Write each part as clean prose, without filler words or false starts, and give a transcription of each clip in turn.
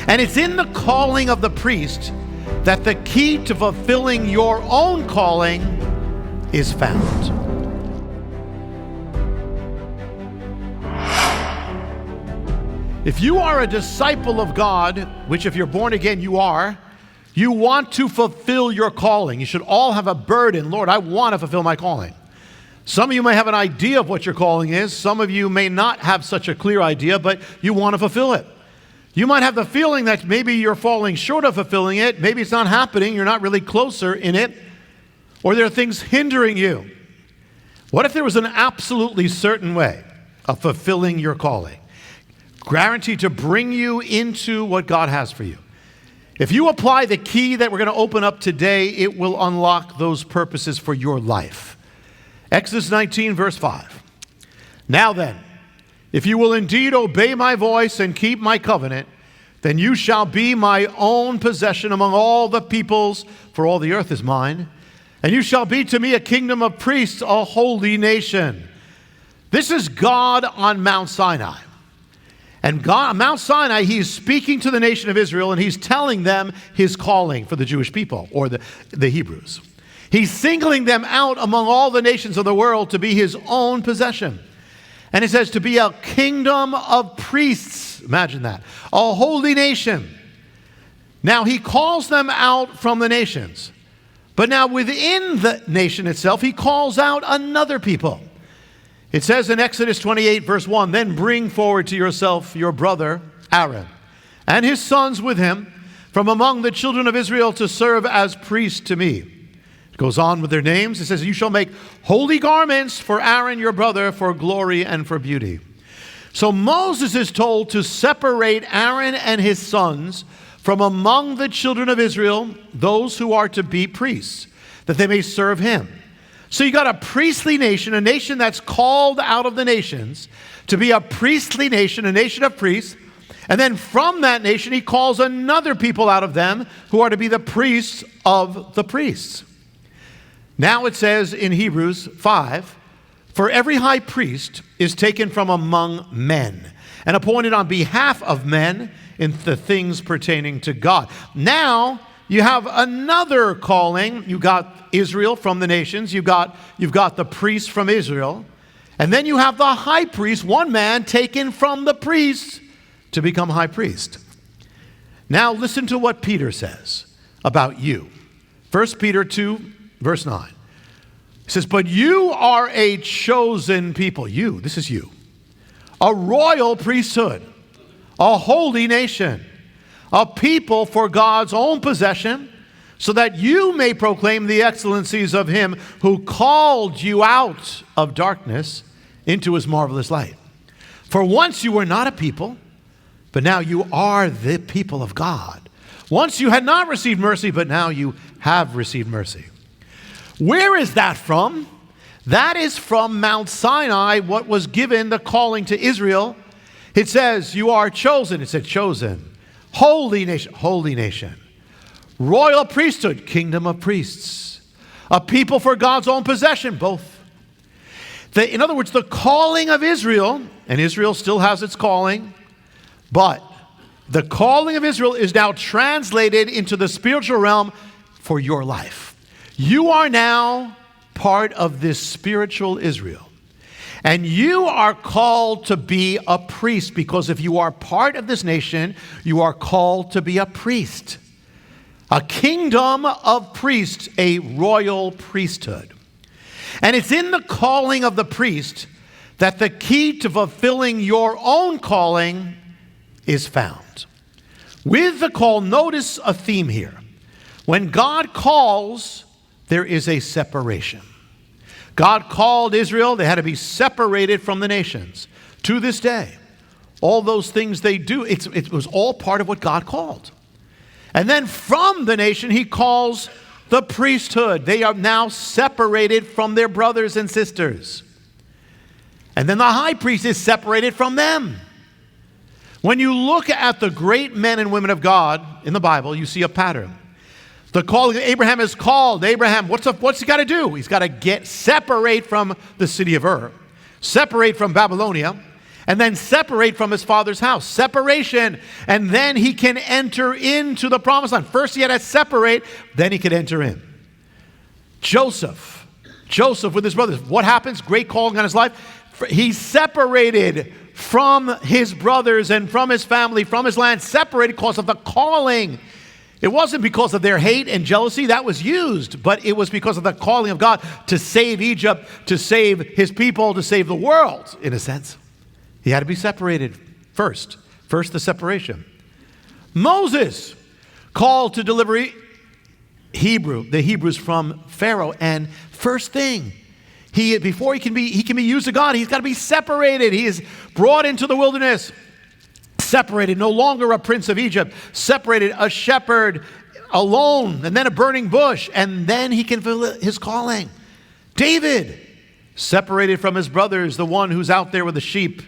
And it's in the calling of the priest that the key to fulfilling your own calling is found. If you are a disciple of God, which if you're born again you are, you want to fulfill your calling. You should all have a burden. Lord, I want to fulfill my calling. Some of you may have an idea of what your calling is. Some of you may not have such a clear idea, but you want to fulfill it. You might have the feeling that maybe you're falling short of fulfilling it. Maybe it's not happening. You're not really closer in it. Or there are things hindering you. What if there was an absolutely certain way of fulfilling your calling? Guaranteed to bring you into what God has for you. If you apply the key that we're going to open up today, it will unlock those purposes for your life. Exodus 19, verse 5. Now then, if you will indeed obey my voice and keep my covenant, then you shall be my own possession among all the peoples, for all the earth is mine. And you shall be to me a kingdom of priests, a holy nation. This is God on Mount Sinai. And God, on Mount Sinai, he's speaking to the nation of Israel, and he's telling them his calling for the Jewish people, or the Hebrews. He's singling them out among all the nations of the world to be his own possession. And it says to be a kingdom of priests. Imagine that. A holy nation. Now he calls them out from the nations. But now within the nation itself, he calls out another people. It says in Exodus 28, verse 1, then bring forward to yourself your brother Aaron and his sons with him from among the children of Israel to serve as priests to me. It goes on with their names. It says, you shall make holy garments for Aaron your brother for glory and for beauty. So Moses is told to separate Aaron and his sons from among the children of Israel, those who are to be priests, that they may serve him. So you got a priestly nation, a nation that's called out of the nations to be a priestly nation, a nation of priests. And then from that nation, he calls another people out of them who are to be the priests of the priests. Now it says in Hebrews 5, for every high priest is taken from among men and appointed on behalf of men in the things pertaining to God. Now you have another calling. You got Israel from the nations. You've got the priests from Israel. And then you have the high priest, one man taken from the priests to become high priest. Now listen to what Peter says about you. 1 Peter 2, verse 9. He says, but you are a chosen people. You, this is you. A royal priesthood, a holy nation, a people for God's own possession, so that you may proclaim the excellencies of him who called you out of darkness into his marvelous light. For once you were not a people, but now you are the people of God. Once you had not received mercy, but now you have received mercy. Where is that from? That is from Mount Sinai, what was given the calling to Israel. It says, you are chosen. It said chosen. Holy nation. Royal priesthood, kingdom of priests. A people for God's own possession, both. In other words, the calling of Israel, and Israel still has its calling, but the calling of Israel is now translated into the spiritual realm for your life. You are now part of this spiritual Israel. And you are called to be a priest, because if you are part of this nation, you are called to be a priest. A kingdom of priests, a royal priesthood. And it's in the calling of the priest that the key to fulfilling your own calling is found. With the call, notice a theme here. When God calls, there is a separation. God called Israel. They had to be separated from the nations. To this day, all those things they do, it was all part of what God called. And then from the nation, he calls the priesthood. They are now separated from their brothers and sisters. And then the high priest is separated from them. When you look at the great men and women of God in the Bible, you see a pattern. The calling of Abraham is called. Abraham, what's he got to do? He's got to separate from the city of Ur, separate from Babylonia, and then separate from his father's house. Separation, and then he can enter into the promised land. First he had to separate, then he could enter in. Joseph with his brothers. What happens? Great calling on his life. He's separated from his brothers and from his family, from his land, separated because of the calling. It wasn't because of their hate and jealousy. That was used, but it was because of the calling of God to save Egypt, to save his people, to save the world, in a sense. He had to be separated first. First, the separation. Moses, called to deliver the Hebrews from Pharaoh. And first thing, before he can be used of God, he's got to be separated. He is brought into the wilderness, separated, no longer a prince of Egypt, separated, a shepherd, alone, and then a burning bush, and then he can fulfill his calling. David, separated from his brothers, the one who's out there with the sheep,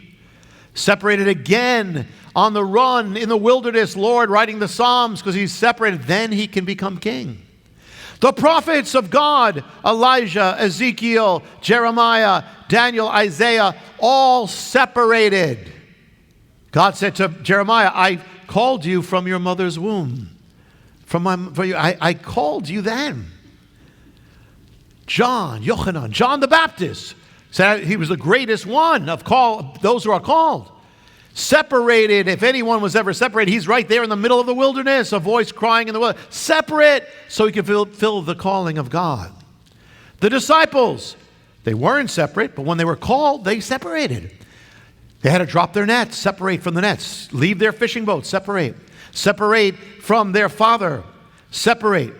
separated again on the run in the wilderness, Lord, writing the Psalms because he's separated, then he can become king. The prophets of God, Elijah, Ezekiel, Jeremiah, Daniel, Isaiah, all separated. God said to Jeremiah, I called you from your mother's womb. I called you then. John the Baptist said he was the greatest one of those who are called. Separated, if anyone was ever separated, he's right there in the middle of the wilderness, a voice crying in the wilderness. Separate, so he can fulfill the calling of God. The disciples, they weren't separate, but when they were called, they separated. They had to drop their nets, separate from the nets, leave their fishing boats, separate from their father, separate.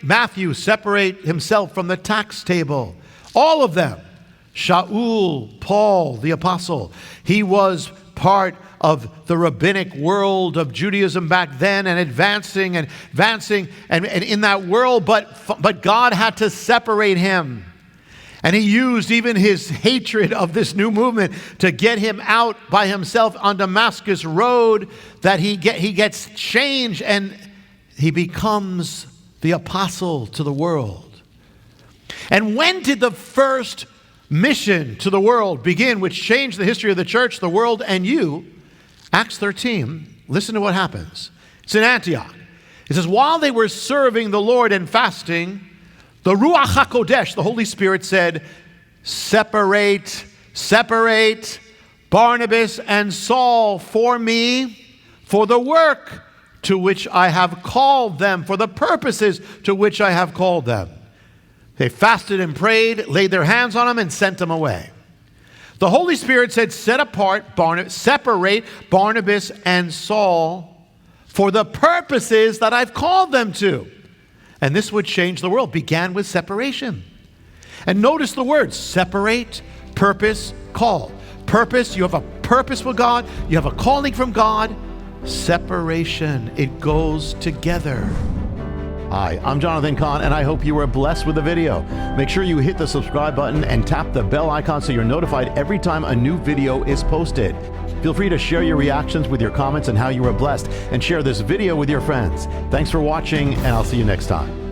Matthew, separate himself from the tax table. All of them. Shaul, Paul, the apostle, he was part of the rabbinic world of Judaism back then, and advancing and in that world, but God had to separate him. And he used even his hatred of this new movement to get him out by himself on Damascus Road, that he gets changed and he becomes the apostle to the world. And when did the first mission to the world begin, which changed the history of the church, the world, and you? Acts 13, listen to what happens. It's in Antioch. It says, while they were serving the Lord and fasting, the Ruach HaKodesh, the Holy Spirit, said, separate Barnabas and Saul for me, for the work to which I have called them, for the purposes to which I have called them. They fasted and prayed, laid their hands on them, and sent them away. The Holy Spirit said, separate Barnabas and Saul for the purposes that I've called them to. And this would change the world. Began with separation. And notice the words, separate, purpose, call. Purpose, you have a purpose with God. You have a calling from God. Separation, it goes together. Hi, I'm Jonathan Cahn, and I hope you were blessed with the video. Make sure you hit the subscribe button and tap the bell icon so you're notified every time a new video is posted. Feel free to share your reactions with your comments and how you were blessed, and share this video with your friends. Thanks for watching, and I'll see you next time.